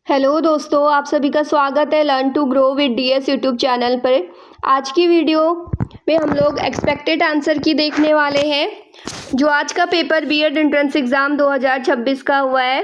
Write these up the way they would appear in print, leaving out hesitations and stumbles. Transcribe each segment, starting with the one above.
Hello दोस्तों, आप सभी का स्वागत है learn to grow with DS YouTube channel पर। आज की वीडियो में हम लोग एक्सपेक्टेड आंसर की देखने वाले हैं। जो आज का पेपर बीएड एंट्रेंस एग्ज़ाम 2026 का हुआ है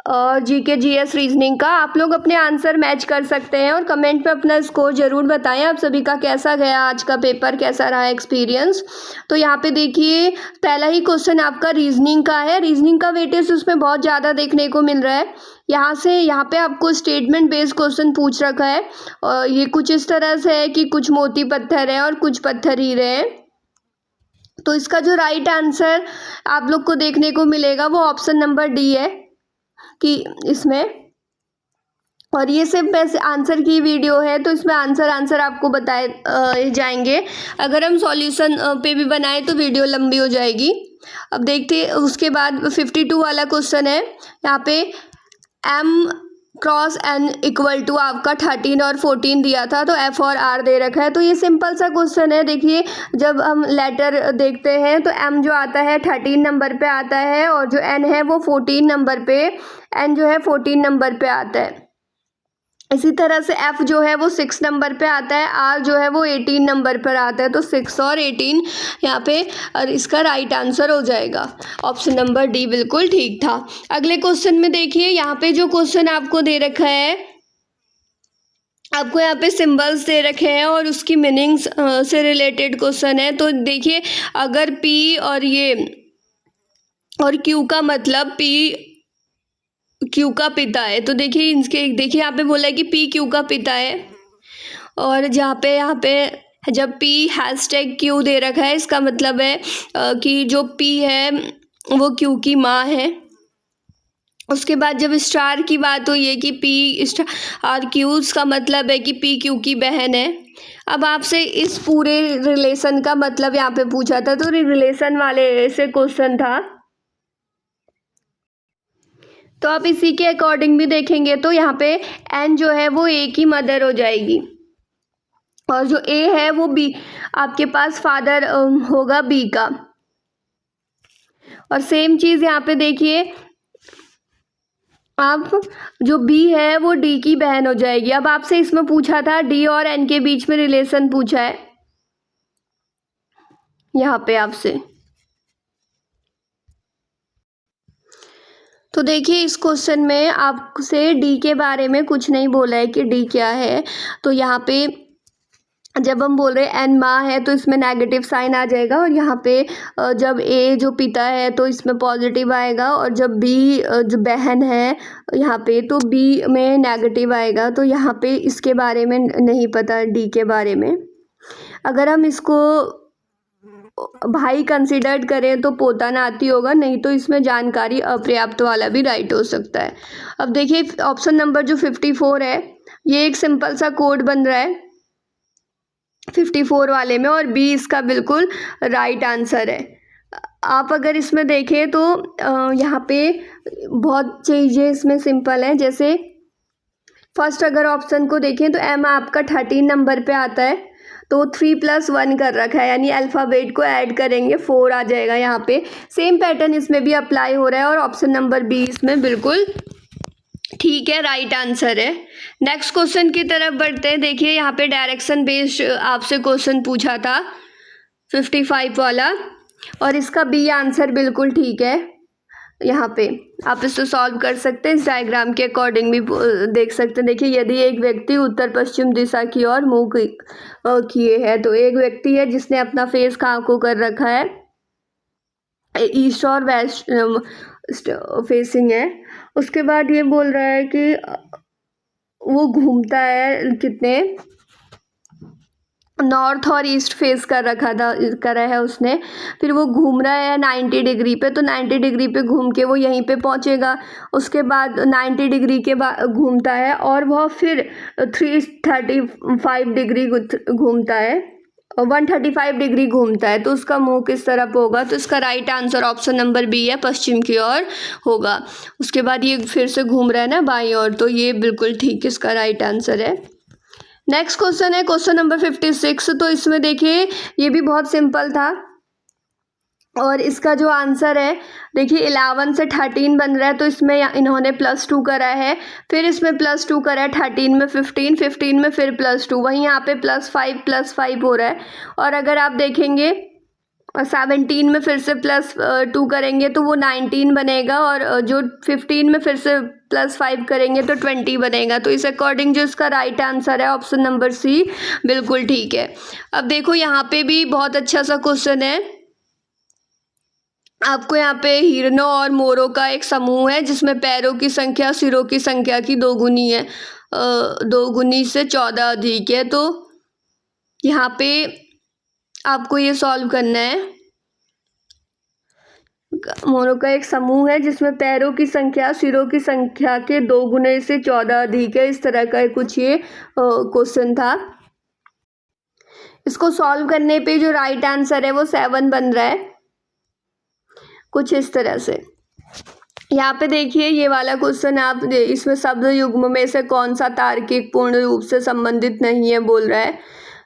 और जीके जीएस रीजनिंग का, आप लोग अपने आंसर मैच कर सकते हैं और कमेंट पे अपना स्कोर ज़रूर बताएं। आप सभी का कैसा गया आज का पेपर, कैसा रहा एक्सपीरियंस। तो यहाँ पे देखिए, पहला ही क्वेश्चन आपका रीजनिंग का है। रीजनिंग का वेटेज उसमें बहुत ज़्यादा देखने को मिल रहा है। यहाँ पे आपको स्टेटमेंट बेस्ड क्वेश्चन पूछ रखा है और ये कुछ इस तरह से है कि कुछ मोती पत्थर है और कुछ पत्थर हीरे हैं। तो इसका जो राइट आंसर आप लोग को देखने को मिलेगा वो ऑप्शन नंबर डी है कि इसमें। और ये सिर्फ वैसे आंसर की वीडियो है, तो इसमें आंसर आपको बताए जाएंगे। अगर हम सॉल्यूशन पे भी बनाए तो वीडियो लंबी हो जाएगी। अब देखते उसके बाद 52 वाला क्वेश्चन है। यहाँ पे m cross n equal to आपका 13 और 14 दिया था, तो f और r दे रखा है। तो ये सिंपल सा क्वेश्चन है। देखिए, जब हम लेटर देखते हैं तो m जो आता है 13 नंबर पे आता है और जो n है वो 14 नंबर पे, n जो है 14 नंबर पे आता है। इसी तरह से f जो है वो 6 नंबर पे आता है, r जो है वो 18 नंबर पर आता है। तो 6 और 18 यहाँ पे और इसका राइट आंसर हो जाएगा। ऑप्शन नंबर डी बिल्कुल ठीक था। अगले क्वेश्चन में देखिए, यहाँ पे जो क्वेश्चन आपको दे रखा है, आपको यहाँ पे सिंबल्स दे रखे हैं और उसकी मीनिंग्स से रिलेटेड क्वेश्चन है। तो देखिए, अगर p और ये और q का मतलब p क्यू का पिता है, तो देखिए यहाँ पे बोला है कि पी क्यू का पिता है। और यहाँ पे जब पी हैशटैग क्यू दे रखा है, इसका मतलब है कि जो पी है वो क्यू की माँ है। उसके बाद जब स्टार की बात हुई है कि पी स्टार क्यू, का मतलब है कि पी क्यू की बहन है। अब आपसे इस पूरे रिलेशन का मतलब यहाँ पे पूछा था, तो रिलेशन वाले से क्वेश्चन था। तो आप इसी के अकॉर्डिंग भी देखेंगे तो यहाँ पे एन जो है वो ए की मदर हो जाएगी और जो ए है वो बी, आपके पास फादर होगा बी का। और सेम चीज़ यहाँ पे देखिए, आप जो बी है वो डी की बहन हो जाएगी। अब आपसे इसमें पूछा था डी और एन के बीच में रिलेशन पूछा है यहाँ पे आपसे। तो देखिए, इस क्वेश्चन में आपसे डी के बारे में कुछ नहीं बोला है कि डी क्या है। तो यहाँ पे जब हम बोल रहे हैं एन माँ है तो इसमें नेगेटिव साइन आ जाएगा, और यहाँ पे जब ए जो पिता है तो इसमें पॉजिटिव आएगा, और जब बी जो बहन है यहाँ पे तो बी में नेगेटिव आएगा। तो यहाँ पे इसके बारे में नहीं पता डी के बारे में। अगर हम इसको भाई कंसिडर्ड करें तो पोता नाती होगा, नहीं तो इसमें जानकारी अपर्याप्त वाला भी राइट हो सकता है। अब देखिए, ऑप्शन नंबर जो 54 है, ये एक सिंपल सा कोड बन रहा है 54 वाले में, और बी इसका बिल्कुल राइट आंसर है। आप अगर इसमें देखें तो यहाँ पे बहुत चीज़ें इसमें सिंपल हैं। जैसे फर्स्ट अगर ऑप्शन को देखें तो एम आपका 13 नंबर पे आता है, तो 3 + 1 कर रखा है, यानी अल्फ़ाबेट को ऐड करेंगे 4 आ जाएगा। यहाँ पे सेम पैटर्न इसमें भी अप्लाई हो रहा है और ऑप्शन नंबर बी इसमें बिल्कुल ठीक है, राइट आंसर है। नेक्स्ट क्वेश्चन की तरफ बढ़ते हैं। देखिए, यहाँ पे डायरेक्शन बेस्ड आपसे क्वेश्चन पूछा था 55 वाला, और इसका बी आंसर बिल्कुल ठीक है। यहाँ पे आप इसको सॉल्व कर सकते हैं, इस डायग्राम के अकॉर्डिंग भी देख सकते हैं। देखिए, यदि एक व्यक्ति उत्तर पश्चिम दिशा की ओर मुंह किए है, तो एक व्यक्ति है जिसने अपना फेस कहाँ को कर रखा है, ईस्ट और वेस्ट फेसिंग है। उसके बाद ये बोल रहा है कि वो घूमता है कितने नॉर्थ और ईस्ट फेस कर रखा था, करा है उसने। फिर वो घूम रहा है 90 डिग्री पे, तो 90 डिग्री पे घूम के वो यहीं पे पहुंचेगा। उसके बाद 90 डिग्री के बाद घूमता है और वह फिर 335 डिग्री घूमता है, 135 डिग्री घूमता है। तो उसका मुंह किस तरफ होगा? तो इसका right answer option number B है, पश्चिम की ओर होगा। उसके बाद ये फिर से घूम रहा है ना बाईं ओर, तो ये बिल्कुल ठीक इसका राइट आंसर है। नेक्स्ट क्वेश्चन है क्वेश्चन नंबर 56। तो इसमें देखिए, ये भी बहुत सिंपल था। और इसका जो आंसर है देखिए 11 से 13 बन रहा है, तो इसमें इन्होंने +2 करा है, फिर इसमें +2 करा है, 13 में 15, 15 में फिर +2, वहीं यहाँ पे +5 हो रहा है। और अगर आप देखेंगे 17 में फिर से +2 करेंगे तो वो 19 बनेगा, और जो 15 में फिर से +5 करेंगे तो 20 बनेगा। तो इस अकॉर्डिंग जो इसका राइट आंसर है ऑप्शन नंबर सी बिल्कुल ठीक है। अब देखो यहाँ पे भी बहुत अच्छा सा क्वेश्चन है। आपको यहाँ पे हिरणों और मोरों का एक समूह है जिसमें पैरों की संख्या सिरों की संख्या की दोगुनी है, दोगुनी से 14 अधिक है। तो यहाँ पे आपको ये सॉल्व करना है। मोरों का एक समूह है जिसमें पैरों की संख्या सिरों की संख्या के 2 गुने से 14 अधिक है, इस तरह का कुछ ये क्वेश्चन था। इसको सॉल्व करने पे जो राइट आंसर है वो 7 बन रहा है, कुछ इस तरह से। यहाँ पे देखिए ये वाला क्वेश्चन आप इसमें शब्द युग्म में से कौन सा तार्किक पूर्ण रूप से संबंधित नहीं है बोल रहा है।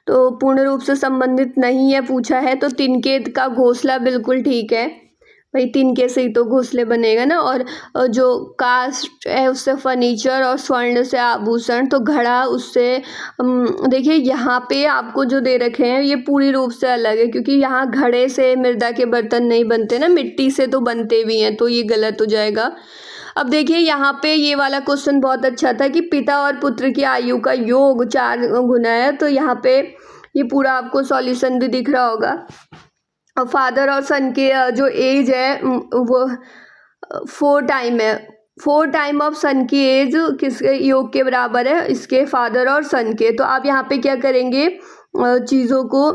तो पूर्ण रूप से संबंधित नहीं है पूछा है, तो तिनके का घोंसला बिल्कुल ठीक है भाई, तिनके से ही तो घोंसले बनेगा ना। और जो कास्ट है उससे फर्नीचर, और स्वर्ण से आभूषण, तो घड़ा उससे देखिए यहाँ पे आपको जो दे रखे हैं ये पूरी रूप से अलग है, क्योंकि यहाँ घड़े से मृदा के बर्तन नहीं बनते ना, मिट्टी से तो बनते भी हैं, तो ये गलत हो जाएगा। अब देखिए यहाँ पे ये वाला क्वेश्चन बहुत अच्छा था कि पिता और पुत्र की आयु का योग 4 गुना है, तो यहाँ पे ये पूरा आपको सॉल्यूशन भी दिख रहा होगा। फादर और सन के जो एज है वो 4 टाइम है, 4 टाइम ऑफ सन की एज किसके योग के बराबर है, इसके फादर और सन के। तो आप यहाँ पे क्या करेंगे, चीज़ों को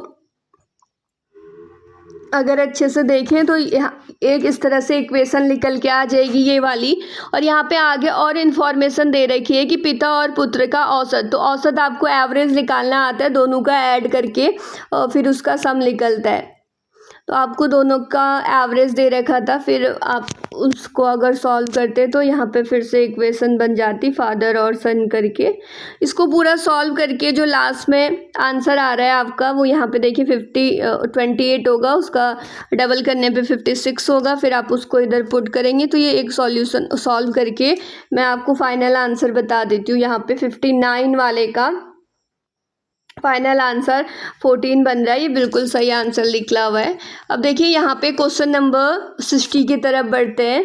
अगर अच्छे से देखें तो यहाँ एक इस तरह से इक्वेशन निकल के आ जाएगी ये वाली। और यहाँ पे आगे और इन्फॉर्मेशन दे रखी है कि पिता और पुत्र का औसत, तो औसत आपको एवरेज निकालना आता है, दोनों का ऐड करके और फिर उसका सम निकलता है। तो आपको दोनों का एवरेज दे रखा था, फिर आप उसको अगर सॉल्व करते तो यहाँ पे फिर से इक्वेशन बन जाती फादर और सन करके। इसको पूरा सॉल्व करके जो लास्ट में आंसर आ रहा है आपका वो यहाँ पे देखिए 28 होगा, उसका डबल करने पे 56 होगा, फिर आप उसको इधर पुट करेंगे तो ये एक सॉल्यूशन सॉल्व करके मैं आपको फाइनल आंसर बता देती हूँ। यहाँ पे 59 वाले का फाइनल आंसर 14 बन रहा है, ये बिल्कुल सही आंसर निकला हुआ है। अब देखिए यहाँ पे क्वेश्चन नंबर 60 की तरफ बढ़ते हैं।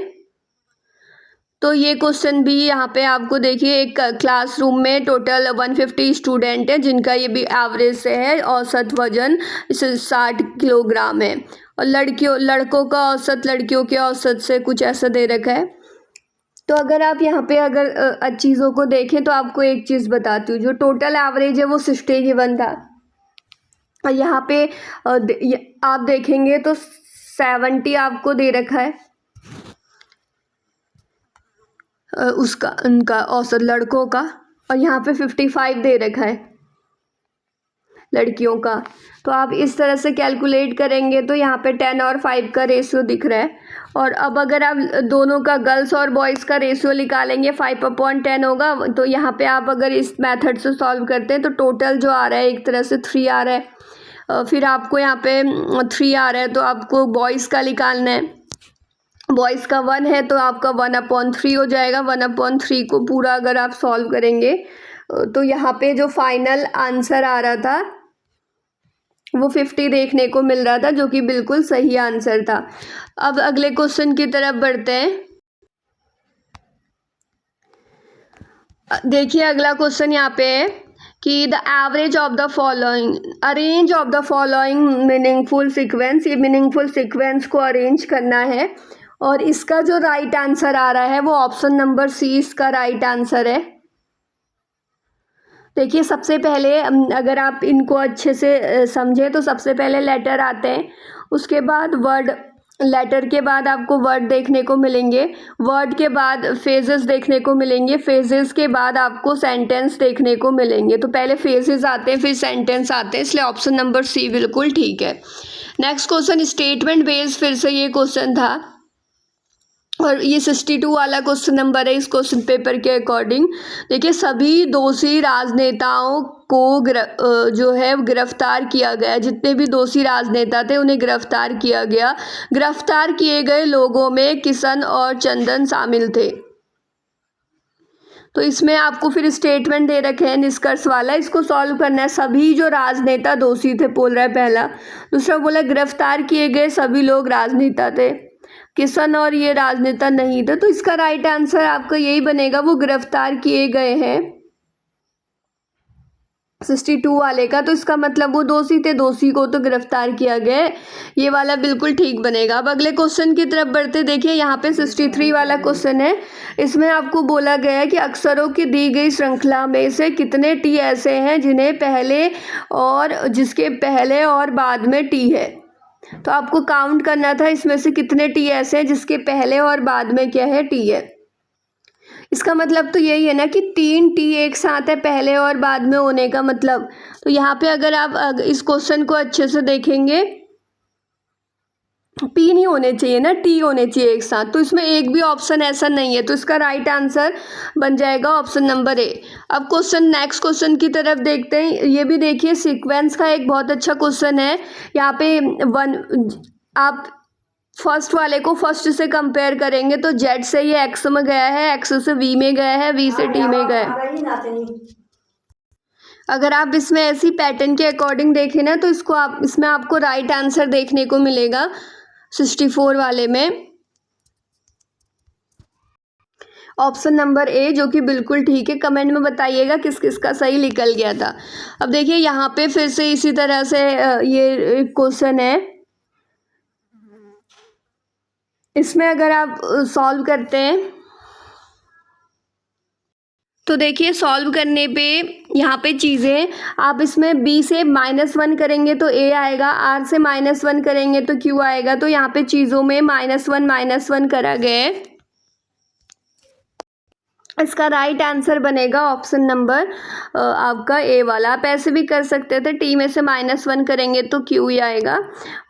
तो ये क्वेश्चन भी यहाँ पे आपको देखिए एक क्लासरूम में टोटल 150 स्टूडेंट है जिनका ये भी एवरेज से है, औसत वजन 60 किलोग्राम है, और लड़कों का औसत लड़कियों के औसत से कुछ ऐसा दे रखा है। तो अगर आप यहाँ पे अगर चीज़ों को देखें तो आपको एक चीज़ बताती हूँ, जो टोटल एवरेज है वो 60 गिवन था, और यहाँ पे आप देखेंगे तो 70 आपको दे रखा है उसका उनका औसत लड़कों का, और यहाँ पे 55 दे रखा है लड़कियों का। तो आप इस तरह से कैलकुलेट करेंगे तो यहाँ पे 10 और 5 का रेशियो दिख रहा है। और अब अगर आप दोनों का गर्ल्स और बॉयज़ का रेशियो निकालेंगे 5/10 होगा। तो यहाँ पे आप अगर इस मेथड से सॉल्व करते हैं तो टोटल जो आ रहा है एक तरह से 3 आ रहा है, फिर आपको यहाँ पे 3 आ रहा है तो आपको बॉयज़ का निकालना है। बॉयज़ का 1 है तो आपका 1/3 हो जाएगा। 1/3 को पूरा अगर आप सॉल्व करेंगे तो यहाँ पे जो फाइनल आंसर आ रहा था वो 50 देखने को मिल रहा था, जो कि बिल्कुल सही आंसर था। अब अगले क्वेश्चन की तरफ बढ़ते हैं। देखिए अगला क्वेश्चन यहाँ पे है कि the average of the following, arrange of the following meaningful sequence. ये मीनिंगफुल सीक्वेंस को अरेंज करना है, और इसका जो राइट आंसर आ रहा है वो ऑप्शन नंबर सी इसका राइट आंसर है। देखिए सबसे पहले अगर आप इनको अच्छे से समझें तो सबसे पहले लेटर आते हैं, उसके बाद वर्ड, लेटर के बाद आपको वर्ड देखने को मिलेंगे, वर्ड के बाद फेजेस देखने को मिलेंगे, फेजेस के बाद आपको सेंटेंस देखने को मिलेंगे। तो पहले फेजेस आते हैं फिर सेंटेंस आते हैं, इसलिए ऑप्शन नंबर सी बिल्कुल ठीक है। नेक्स्ट क्वेश्चन स्टेटमेंट बेस्ड, फिर से ये क्वेश्चन था और ये 62 वाला क्वेश्चन नंबर है इस क्वेश्चन पेपर के अकॉर्डिंग। देखिए, सभी दोषी राजनेताओं को जो है गिरफ्तार किया गया। जितने भी दोषी राजनेता थे उन्हें गिरफ्तार किया गया। गिरफ्तार किए गए लोगों में किशन और चंदन शामिल थे। तो इसमें आपको फिर स्टेटमेंट दे रखे हैं निष्कर्ष वाला, इसको सॉल्व करना है। सभी जो राजनेता दोषी थे बोल रहा है पहला। दूसरा बोला गिरफ्तार किए गए सभी लोग राजनेता थे, किशन और ये राजनेता नहीं थे। तो इसका राइट आंसर आपका यही बनेगा, वो गिरफ्तार किए गए हैं 62 वाले का। तो इसका मतलब वो दोषी थे, दोषी को तो गिरफ्तार किया गया। ये वाला बिल्कुल ठीक बनेगा। अब अगले क्वेश्चन की तरफ बढ़ते। देखिए यहाँ पे 63 वाला क्वेश्चन है। इसमें आपको बोला गया है कि अक्षरों की दी गई श्रृंखला में से कितने टी ऐसे हैं जिसके पहले और बाद में टी है। तो आपको काउंट करना था इसमें से कितने टी ऐसे हैं जिसके पहले और बाद में क्या है, टी है। इसका मतलब तो यही है ना कि 3 टी एक साथ है पहले और बाद में होने का मतलब। तो यहाँ पे अगर आप इस क्वेश्चन को अच्छे से देखेंगे, पी नहीं होने चाहिए ना, टी होने चाहिए एक साथ। तो इसमें एक भी ऑप्शन ऐसा नहीं है। तो इसका राइट आंसर बन जाएगा ऑप्शन नंबर ए। अब नेक्स्ट क्वेश्चन की तरफ देखते हैं। ये भी देखिए सीक्वेंस का एक बहुत अच्छा क्वेश्चन है। यहाँ पे आप फर्स्ट वाले को फर्स्ट से कंपेयर करेंगे तो जेड से ये एक्स में गया है, एक्स से वी में गया है, वी से टी में गया है। अगर आप इसमें ऐसी पैटर्न के अकॉर्डिंग देखें ना तो इसमें आपको राइट आंसर देखने को मिलेगा 64 वाले में ऑप्शन नंबर ए, जो कि बिल्कुल ठीक है। कमेंट में बताइएगा किस किस का सही निकल गया था। अब देखिए यहाँ पे फिर से इसी तरह से ये क्वेश्चन है। इसमें अगर आप सॉल्व करते हैं तो देखिए सॉल्व करने पे यहाँ पे चीज़ें आप इसमें b से -1 करेंगे तो a आएगा, r से -1 करेंगे तो q आएगा। तो यहाँ पे चीज़ों में -1 करा गया है। इसका राइट आंसर बनेगा ऑप्शन नंबर आपका ए वाला। आप ऐसे भी कर सकते थे, टी में से -1 करेंगे तो क्यू ही आएगा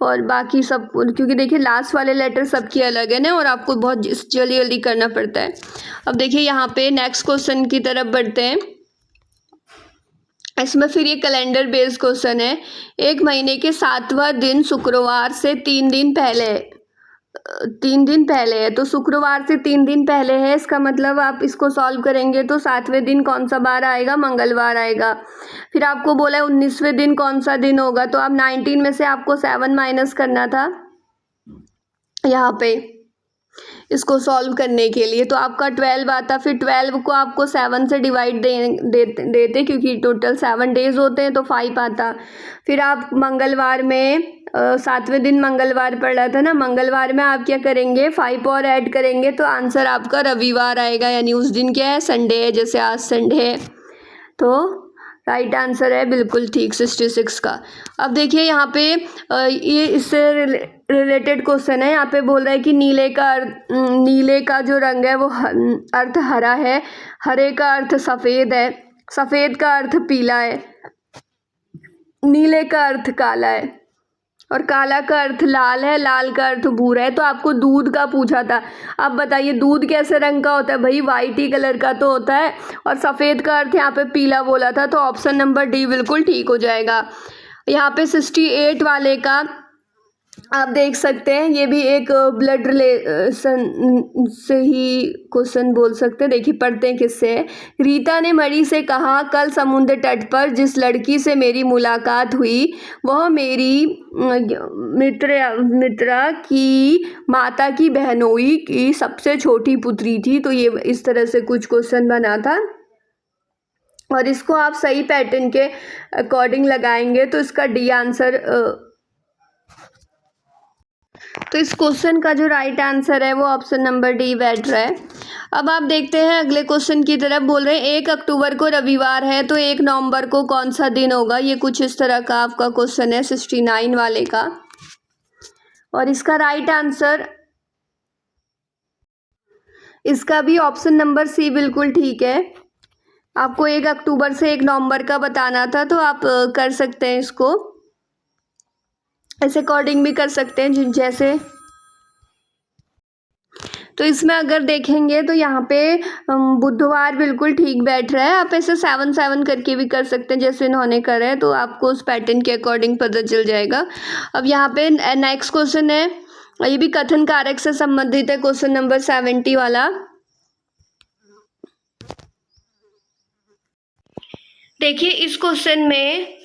और बाकी सब, क्योंकि देखिए लास्ट वाले लेटर सबकी अलग है ना और आपको बहुत जल्दी जल्दी करना पड़ता है। अब देखिए यहाँ पे नेक्स्ट क्वेश्चन की तरफ बढ़ते हैं। इसमें फिर ये कैलेंडर बेस्ड क्वेश्चन है। एक महीने के 7वां दिन शुक्रवार से 3 दिन पहले है। तो शुक्रवार से 3 दिन पहले है, इसका मतलब आप इसको सॉल्व करेंगे तो 7वें दिन कौन सा बार आएगा, मंगलवार आएगा। फिर आपको बोला है 19वें दिन कौन सा दिन होगा, तो आप 19 में से आपको 7 माइनस करना था यहाँ पे इसको सॉल्व करने के लिए। तो आपका 12 आता। फिर 12 को आपको 7 से डिवाइड देते क्योंकि टोटल 7 डेज होते हैं तो 5 आता। फिर आप मंगलवार में 7वें दिन मंगलवार पड़ा था ना, मंगलवार में आप क्या करेंगे 5 और ऐड करेंगे तो आंसर आपका रविवार आएगा, यानी उस दिन क्या है, संडे है। जैसे आज संडे है तो राइट आंसर है बिल्कुल ठीक 66 का। अब देखिए यहाँ पे ये इससे रिलेटेड क्वेश्चन है। यहाँ पे बोल रहा है कि नीले का जो रंग है वो अर्थ हरा है, हरे का अर्थ सफ़ेद है, सफ़ेद का अर्थ पीला है, नीले का अर्थ काला है और काला का अर्थ लाल है, लाल का अर्थ भूरा है। तो आपको दूध का पूछा था। अब बताइए दूध कैसे रंग का होता है, भाई वाइट ही कलर का तो होता है। और सफ़ेद का अर्थ यहाँ पे पीला बोला था, तो ऑप्शन नंबर डी बिल्कुल ठीक हो जाएगा। यहाँ पे 68 वाले का आप देख सकते हैं, ये भी एक ब्लड रिलेशन से ही क्वेश्चन बोल सकते हैं। देखिए पढ़ते हैं किससे है। रीता ने मणि से कहा, कल समुद्र तट पर जिस लड़की से मेरी मुलाकात हुई वह मेरी मित्रा की माता की बहनोई की सबसे छोटी पुत्री थी। तो ये इस तरह से कुछ क्वेश्चन बना था और इसको आप सही पैटर्न के अकॉर्डिंग लगाएंगे तो इसका डी आंसर। तो इस क्वेश्चन का जो राइट आंसर है वो ऑप्शन नंबर डी बैठ रहा है। अब आप देखते हैं अगले क्वेश्चन की तरफ। बोल रहे हैं 1 अक्टूबर को रविवार है तो 1 नवंबर को कौन सा दिन होगा। ये कुछ इस तरह का आपका क्वेश्चन है 69 वाले का और इसका राइट आंसर इसका भी ऑप्शन नंबर सी बिल्कुल ठीक है। आपको 1 अक्टूबर से 1 नवंबर का बताना था तो आप कर सकते हैं इसको, इस अकॉर्डिंग भी कर सकते हैं जैसे। तो इसमें अगर देखेंगे तो यहाँ पे बुधवार बिल्कुल ठीक बैठ रहा है। आप ऐसे 7-7 करके भी कर सकते हैं जैसे इन्होंने करा है, तो आपको उस पैटर्न के अकॉर्डिंग पता चल जाएगा। अब यहाँ पे नेक्स्ट क्वेश्चन है, ये भी कथन कारक से संबंधित है, क्वेश्चन नंबर 70 वाला। देखिए इस क्वेश्चन में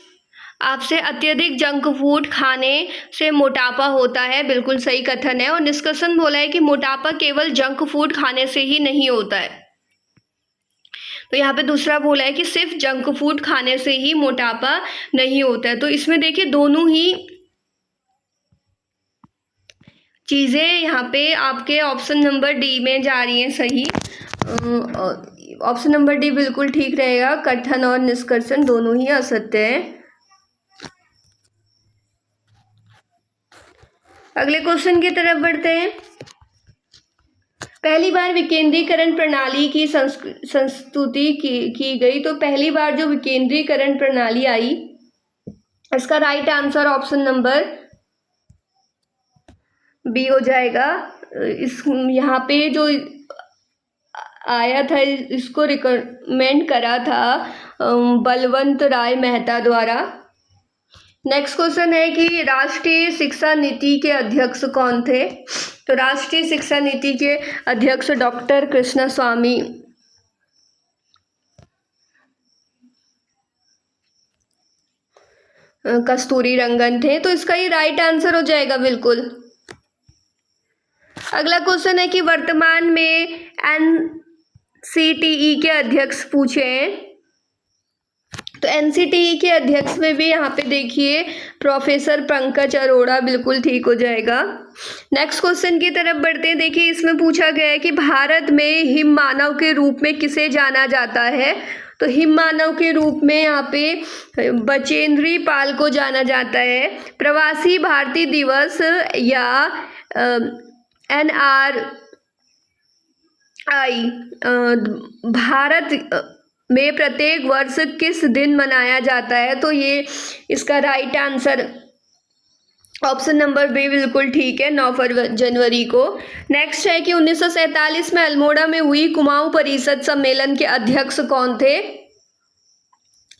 आपसे अत्यधिक जंक फूड खाने से मोटापा होता है, बिल्कुल सही कथन है। और निष्कर्षण बोला है कि मोटापा केवल जंक फूड खाने से ही नहीं होता है। तो यहाँ पे दूसरा बोला है कि सिर्फ जंक फूड खाने से ही मोटापा नहीं होता है। तो इसमें देखिए दोनों ही चीज़ें यहाँ पे आपके ऑप्शन नंबर डी में जा रही हैं सही। ऑप्शन नंबर डी बिल्कुल ठीक रहेगा। कथन और निष्कर्षण दोनों ही असत्य है। अगले क्वेश्चन की तरफ बढ़ते हैं। पहली बार विकेंद्रीकरण प्रणाली की संस्तुति की गई। तो पहली बार जो विकेंद्रीकरण प्रणाली आई, इसका right answer option number B हो जाएगा। इस यहाँ पे जो आया था, इसको रिकमेंड करा था बलवंत राय मेहता द्वारा। नेक्स्ट क्वेश्चन है कि राष्ट्रीय शिक्षा नीति के अध्यक्ष कौन थे। तो राष्ट्रीय शिक्षा नीति के अध्यक्ष डॉक्टर कृष्ण स्वामी कस्तूरी रंगन थे। तो इसका ये राइट आंसर हो जाएगा बिल्कुल। अगला क्वेश्चन है कि वर्तमान में एनसीटीई के अध्यक्ष पूछे हैं। तो एनसीटीई के अध्यक्ष में भी यहाँ पे देखिए प्रोफेसर पंकज अरोड़ा, बिल्कुल ठीक हो जाएगा। नेक्स्ट क्वेश्चन की तरफ बढ़ते हैं। देखिए इसमें पूछा गया है कि भारत में हिम मानव के रूप में किसे जाना जाता है। तो हिम मानव के रूप में यहाँ पे बचेंद्री पाल को जाना जाता है। प्रवासी भारतीय दिवस या NRI भारत में प्रत्येक वर्ष किस दिन मनाया जाता है। तो ये इसका right answer option number B बिल्कुल ठीक है, 9 जनवरी को। नेक्स्ट है कि 1947 में अल्मोड़ा में हुई कुमाऊं परिषद सम्मेलन के अध्यक्ष कौन थे।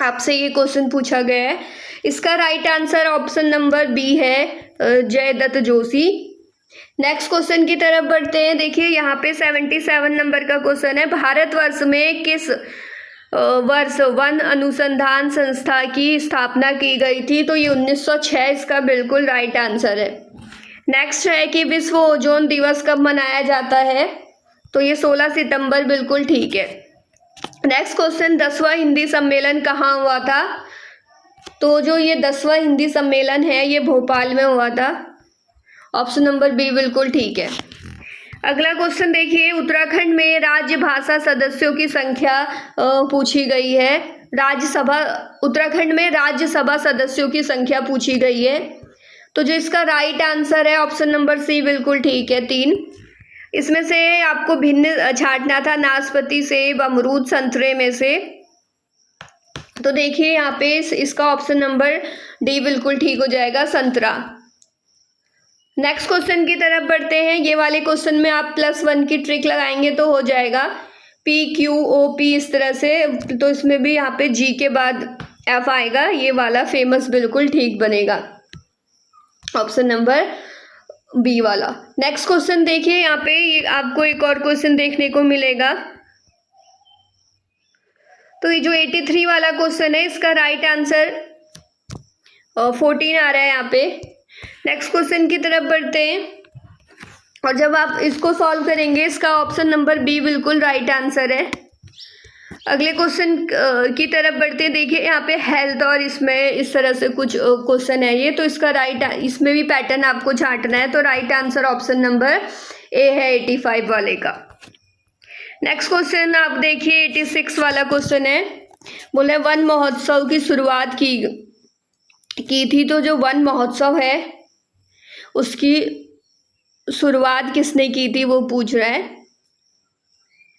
आपसे ये क्वेश्चन पूछा गया है। इसका right answer option number B है, जयदत्त जोशी। नेक्स्ट क्वेश्चन की तरफ बढ़ते हैं। देखिए यहाँ पे 77 नंबर का क्वेश्चन है, भारतवर्ष में किस वर्ष वन अनुसंधान संस्था की स्थापना की गई थी। तो ये 1906 इसका बिल्कुल राइट आंसर है। नेक्स्ट है कि विश्व ओजोन दिवस कब मनाया जाता है। तो ये 16 सितंबर, बिल्कुल ठीक है। नेक्स्ट क्वेश्चन, 10वां हिंदी सम्मेलन कहाँ हुआ था। तो जो ये 10वां हिंदी सम्मेलन है ये भोपाल में हुआ था। ऑप्शन नंबर बी बिल्कुल ठीक है। अगला क्वेश्चन देखिए, उत्तराखंड में राज्य भाषा सदस्यों की संख्या पूछी गई है। राज्यसभा, उत्तराखंड में राज्यसभा सदस्यों की संख्या पूछी गई है। तो जो इसका राइट आंसर है ऑप्शन नंबर सी बिल्कुल ठीक है, 3। इसमें से आपको भिन्न छांटना था, नाशपाती, सेब, अमरूद, संतरे में से। तो देखिए यहाँ पे इसका ऑप्शन नंबर डी बिल्कुल ठीक हो जाएगा, संतरा। नेक्स्ट क्वेश्चन की तरफ बढ़ते हैं। ये वाले क्वेश्चन में आप +1 की ट्रिक लगाएंगे तो हो जाएगा, PQOP इस तरह से। तो इसमें भी यहाँ पे G के बाद F आएगा, ये वाला फेमस बिल्कुल ठीक बनेगा, ऑप्शन नंबर बी वाला। नेक्स्ट क्वेश्चन देखिए, यहाँ पे आपको एक और क्वेश्चन देखने को मिलेगा। तो ये जो 83 वाला क्वेश्चन है इसका राइट आंसर 14 आ रहा है यहाँ पे। नेक्स्ट क्वेश्चन की तरफ बढ़ते हैं और जब आप इसको सॉल्व करेंगे इसका ऑप्शन नंबर बी बिल्कुल राइट आंसर है। अगले क्वेश्चन की तरफ बढ़ते हैं। देखिए यहाँ पे हेल्थ और इसमें इस तरह से कुछ क्वेश्चन है ये, तो इसका राइट, इसमें भी पैटर्न आपको छांटना है। तो right answer option number A है 85 वाले का। नेक्स्ट क्वेश्चन आप देखिए 86 वाला क्वेश्चन है, बोले वन महोत्सव की शुरुआत की थी। तो जो वन महोत्सव है उसकी शुरुआत किसने की थी वो पूछ रहा है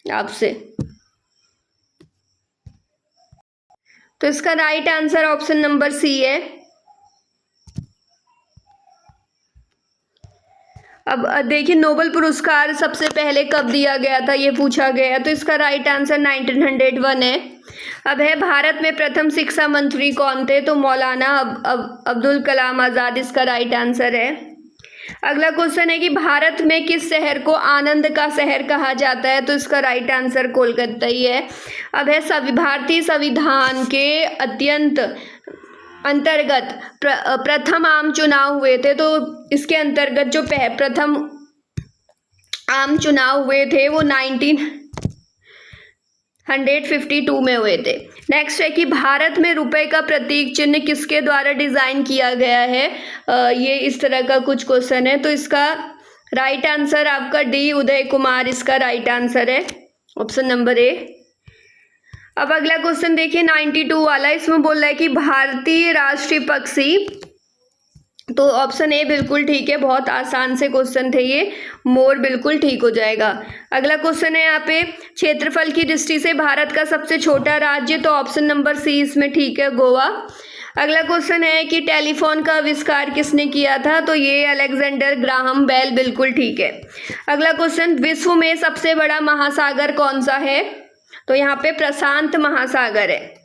आपसे। तो इसका right answer option number C है। अब देखिए नोबेल पुरस्कार सबसे पहले कब दिया गया था ये पूछा गया, तो इसका राइट आंसर 1901 है। अब है भारत में प्रथम शिक्षा मंत्री कौन थे, तो मौलाना अब्दुल कलाम आज़ाद इसका राइट आंसर है। अगला क्वेश्चन है कि भारत में किस शहर को आनंद का शहर कहा जाता है, तो इसका राइट आंसर कोलकाता ही है। अब है भारतीय संविधान के अंतर्गत प्रथम आम चुनाव हुए थे, तो इसके अंतर्गत जो प्रथम आम चुनाव हुए थे वो 1952 में हुए थे। नेक्स्ट है कि भारत में रुपए का प्रतीक चिन्ह किसके द्वारा डिजाइन किया गया है, ये इस तरह का कुछ क्वेश्चन है, तो इसका राइट आंसर आपका डी उदय कुमार इसका राइट आंसर है, ऑप्शन नंबर ए। अब अगला क्वेश्चन देखिए 92 वाला, इसमें बोल रहा है कि भारतीय राष्ट्रीय पक्षी, तो ऑप्शन ए बिल्कुल ठीक है, बहुत आसान से क्वेश्चन थे ये, मोर बिल्कुल ठीक हो जाएगा। अगला क्वेश्चन है यहाँ पे क्षेत्रफल की दृष्टि से भारत का सबसे छोटा राज्य, तो ऑप्शन नंबर सी इसमें ठीक है, गोवा। अगला क्वेश्चन है कि टेलीफोन का आविष्कार किसने किया था, तो ये अलेक्जेंडर ग्राहम बेल बिल्कुल ठीक है। अगला क्वेश्चन विश्व में सबसे बड़ा महासागर कौन सा है, तो यहाँ पे प्रशांत महासागर है।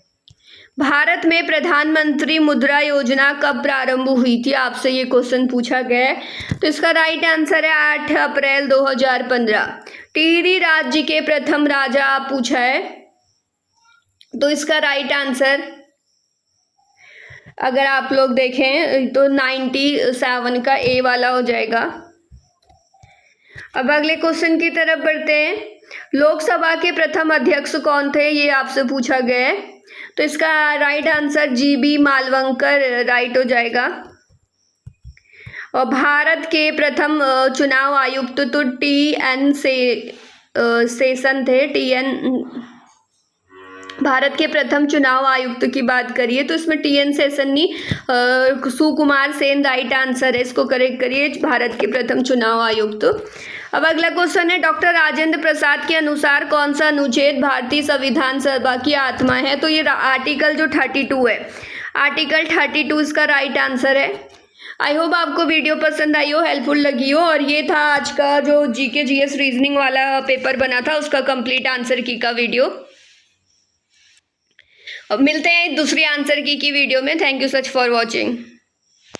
भारत में प्रधानमंत्री मुद्रा योजना कब प्रारंभ हुई थी, आपसे ये क्वेश्चन पूछा गया है, तो इसका राइट आंसर है 8 अप्रैल 2015। टिहरी राज्य के प्रथम राजा आप पूछा है, तो इसका राइट आंसर अगर आप लोग देखें तो 97 का ए वाला हो जाएगा। अब अगले क्वेश्चन की तरफ बढ़ते हैं। लोकसभा के प्रथम अध्यक्ष कौन थे, ये आपसे पूछा गया है, तो इसका right answer GB Mavalankar right हो जाएगा। और भारत के प्रथम चुनाव आयुक्त तो टी.एन. शेषन थे, भारत के प्रथम चुनाव आयुक्त की बात करिए तो इसमें टी.एन. शेषन नहीं, सुकुमार सेन राइट आंसर है, इसको करेक्ट करिए, भारत के प्रथम चुनाव आयुक्त। अब अगला क्वेश्चन है डॉक्टर राजेंद्र प्रसाद के अनुसार कौन सा अनुच्छेद भारतीय संविधान सभा की आत्मा है, तो ये आर्टिकल जो 32 है, आर्टिकल 32 इसका राइट आंसर है। आई होप आपको वीडियो पसंद आई हो, हेल्पफुल लगी हो, और ये था आज का जो जीके जीएस रीजनिंग वाला पेपर बना था उसका कंप्लीट आंसर की का वीडियो। अब मिलते हैं दूसरी आंसर की वीडियो में। Thank you such for watching.